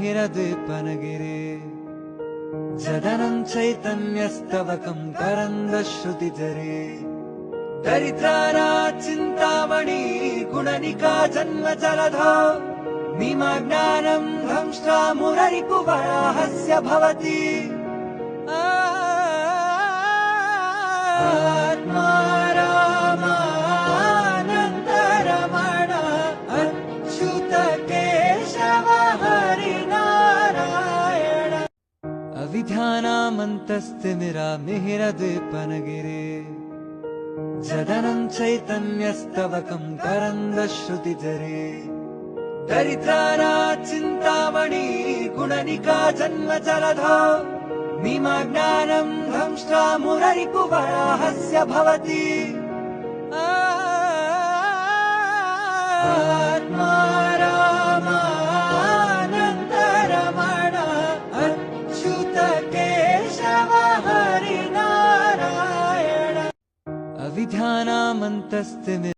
अविध्यानामन्तस्तिमिरामिहिरद्वीपनगिरे जदनं चैतन्यस्तवकं करन्दश्रुतिधरे दरिद्रानाचिन्तामणि गुणनिका जन्मजलधौ निमग्नानं दंष्ट्रा मुररिपुवराहस्य भवति आत्मा रामानन्दरमण अच्युत केशव हरिनारायण अविध्यानामन्तस्तिमिरामिहिरद्वीपनगिरे जदनं चैतन्यस्तवकं करन्दश्रुतिधरे दरिद्रानाचिन्तामणि गुणनिका जन्मजलधौ निमग्नानं दंष्ट्रा मुररिपुवराहस्य भवति आत्मा रामानन्दरमण अच्युत केशव हरिनारायण अविध्यानामन्तस्तिमिरामिहिरद्वीपनगिरे